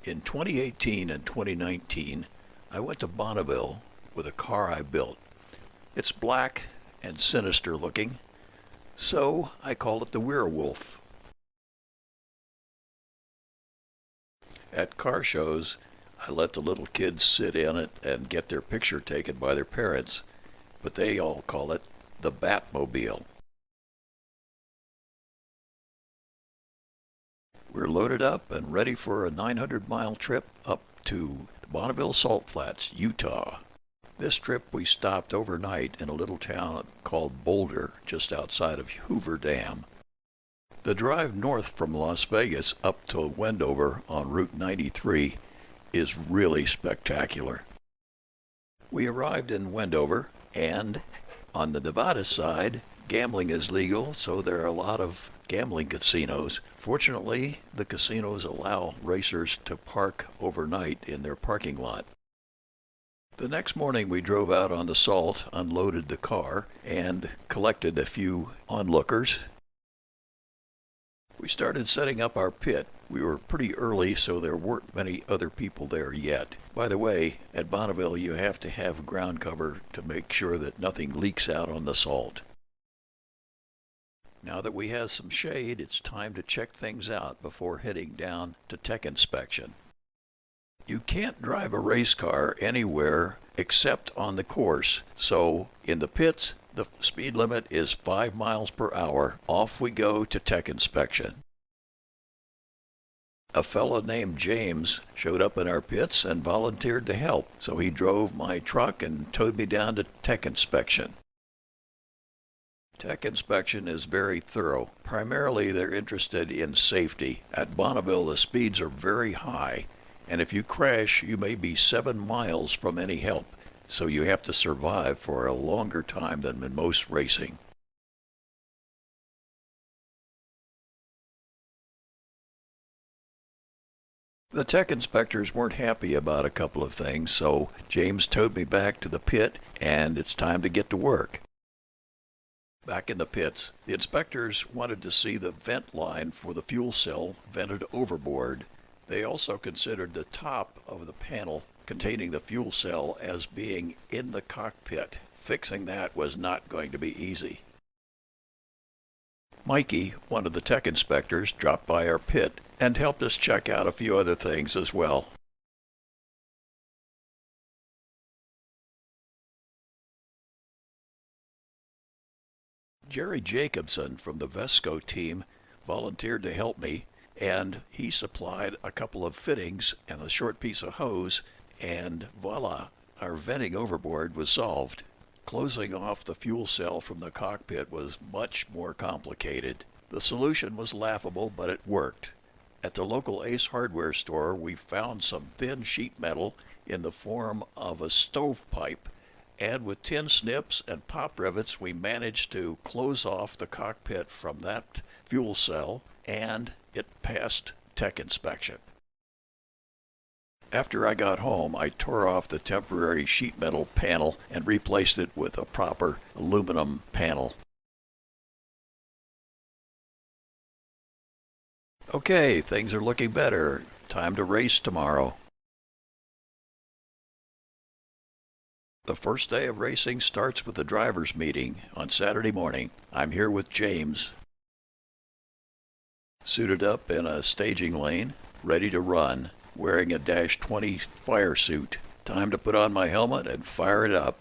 In 2018 and 2019, I went to Bonneville with a car I built. It's black and sinister looking, so I call it the Werewolf. At car shows, I let the little kids sit in it and get their picture taken by their parents, but they all call it the Batmobile. We're loaded up and ready for a 900-mile trip up to Bonneville Salt Flats, Utah. This trip we stopped overnight in a little town called Boulder, just outside of Hoover Dam. The drive north from Las Vegas up to Wendover on Route 93 is really spectacular. We arrived in Wendover, and on the Nevada side, gambling is legal, so there are a lot of gambling casinos. Fortunately, the casinos allow racers to park overnight in their parking lot. The next morning we drove out on the salt, unloaded the car, and collected a few onlookers. We started setting up our pit. We were pretty early, so there weren't many other people there yet. By the way, at Bonneville you have to have ground cover to make sure that nothing leaks out on the salt. Now that we have some shade, it's time to check things out before heading down to tech inspection. You can't drive a race car anywhere except on the course, so in the pits, the speed limit is 5 miles per hour. Off we go to tech inspection. A fellow named James showed up in our pits and volunteered to help, so he drove my truck and towed me down to tech inspection. Tech inspection is very thorough. Primarily, they're interested in safety. At Bonneville, the speeds are very high, and if you crash, you may be 7 miles from any help, so you have to survive for a longer time than in most racing. The tech inspectors weren't happy about a couple of things, so James towed me back to the pit, and it's time to get to work. Back in the pits, the inspectors wanted to see the vent line for the fuel cell vented overboard. They also considered the top of the panel containing the fuel cell as being in the cockpit. Fixing that was not going to be easy. Mikey, one of the tech inspectors, dropped by our pit and helped us check out a few other things as well. Jerry Jacobson from the Vesco team volunteered to help me, and he supplied a couple of fittings and a short piece of hose, and voila, our venting overboard was solved. Closing off the fuel cell from the cockpit was much more complicated. The solution was laughable, but it worked. At the local Ace Hardware store, we found some thin sheet metal in the form of a stovepipe, and with tin snips and pop rivets, we managed to close off the cockpit from that fuel cell, and it passed tech inspection. After I got home, I tore off the temporary sheet metal panel and replaced it with a proper aluminum panel. Okay, things are looking better. Time to race tomorrow. The first day of racing starts with the driver's meeting on Saturday morning. I'm here with James, suited up in a staging lane, ready to run, wearing a -20 fire suit. Time to put on my helmet and fire it up.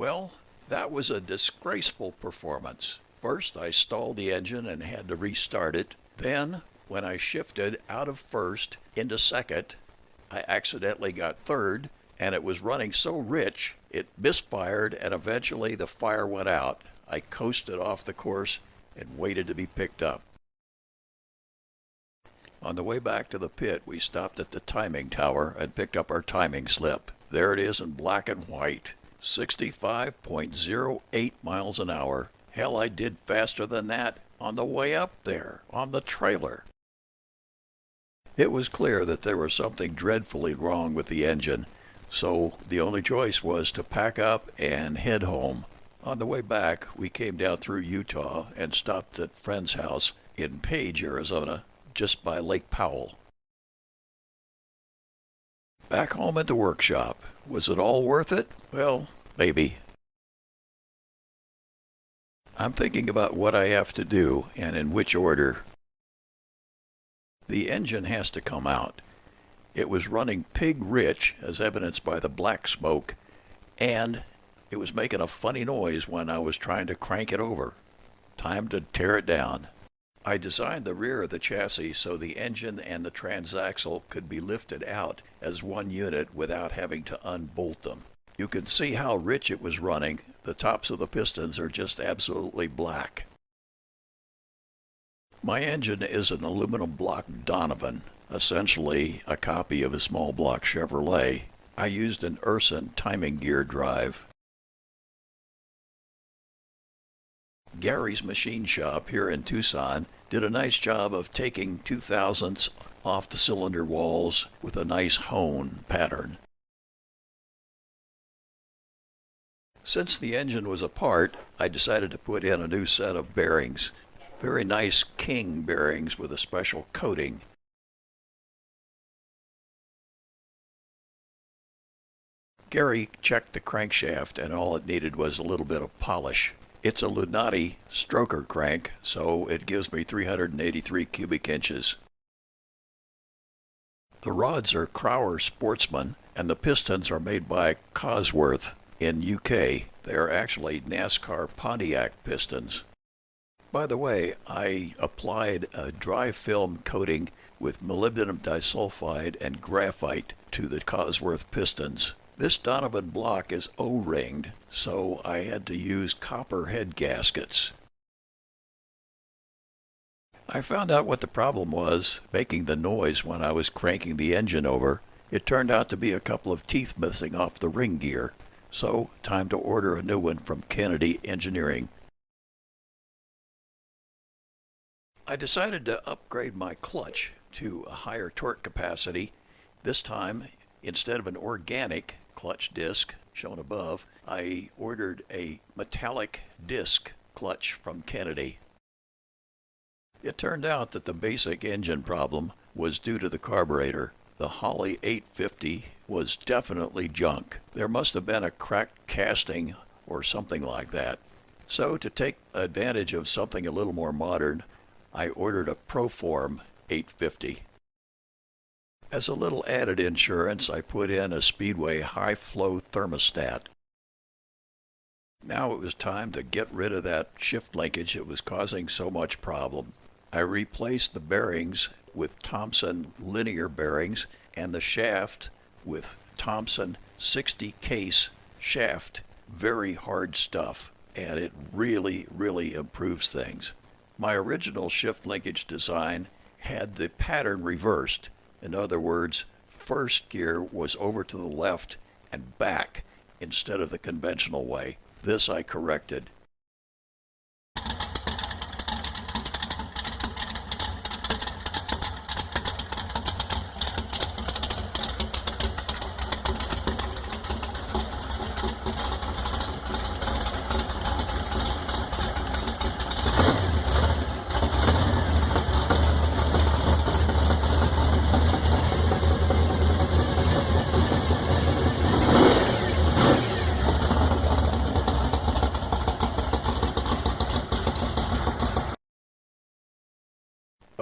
Well, that was a disgraceful performance. First, I stalled the engine and had to restart it. Then, when I shifted out of first into second, I accidentally got third, and it was running so rich it misfired, and eventually the fire went out. I coasted off the course and waited to be picked up. On the way back to the pit, we stopped at the timing tower and picked up our timing slip. There it is in black and white, 65.08 miles an hour. Hell, I did faster than that on the way up there, on the trailer. It was clear that there was something dreadfully wrong with the engine, so the only choice was to pack up and head home. On the way back, we came down through Utah and stopped at a friend's house in Page, Arizona, just by Lake Powell. Back home at the workshop, was it all worth it? Well, maybe. I'm thinking about what I have to do and in which order. The engine has to come out. It was running pig rich, as evidenced by the black smoke, and it was making a funny noise when I was trying to crank it over. Time to tear it down. I designed the rear of the chassis so the engine and the transaxle could be lifted out as one unit without having to unbolt them. You can see how rich it was running. The tops of the pistons are just absolutely black. My engine is an aluminum block Donovan, essentially a copy of a small block Chevrolet. I used an Urson timing gear drive. Gary's machine shop here in Tucson did a nice job of taking 2000s off the cylinder walls with a nice hone pattern. Since the engine was apart, I decided to put in a new set of bearings. Very nice King bearings with a special coating. Gary checked the crankshaft, and all it needed was a little bit of polish. It's a Lunati stroker crank, so it gives me 383 cubic inches. The rods are Crowler Sportsman, and the pistons are made by Cosworth in UK. They are actually NASCAR Pontiac pistons. By the way, I applied a dry film coating with molybdenum disulfide and graphite to the Cosworth pistons. This Donovan block is O-ringed, so I had to use copper head gaskets. I found out what the problem was, making the noise when I was cranking the engine over. It turned out to be a couple of teeth missing off the ring gear, so time to order a new one from Kennedy Engineering. I decided to upgrade my clutch to a higher torque capacity. This time, instead of an organic clutch disc shown above, I ordered a metallic disc clutch from Kennedy. It turned out that the basic engine problem was due to the carburetor. The Holley 850 was definitely junk. There must have been a cracked casting or something like that. So to take advantage of something a little more modern, I ordered a Proform 850. As a little added insurance, I put in a Speedway high-flow thermostat. Now it was time to get rid of that shift linkage that was causing so much problem. I replaced the bearings with Thompson linear bearings and the shaft with Thompson 60 case shaft. Very hard stuff, and it really, really improves things. My original shift linkage design had the pattern reversed. In other words, first gear was over to the left and back instead of the conventional way. This I corrected.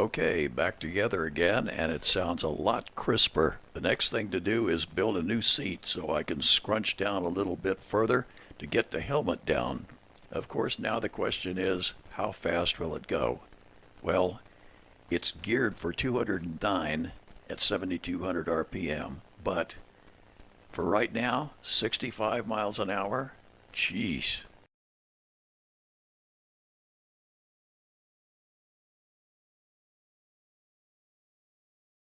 Okay, back together again, and it sounds a lot crisper. The next thing to do is build a new seat so I can scrunch down a little bit further to get the helmet down. Of course, now the question is, how fast will it go? Well, it's geared for 209 at 7,200 RPM, but for right now, 65 miles an hour? Jeez.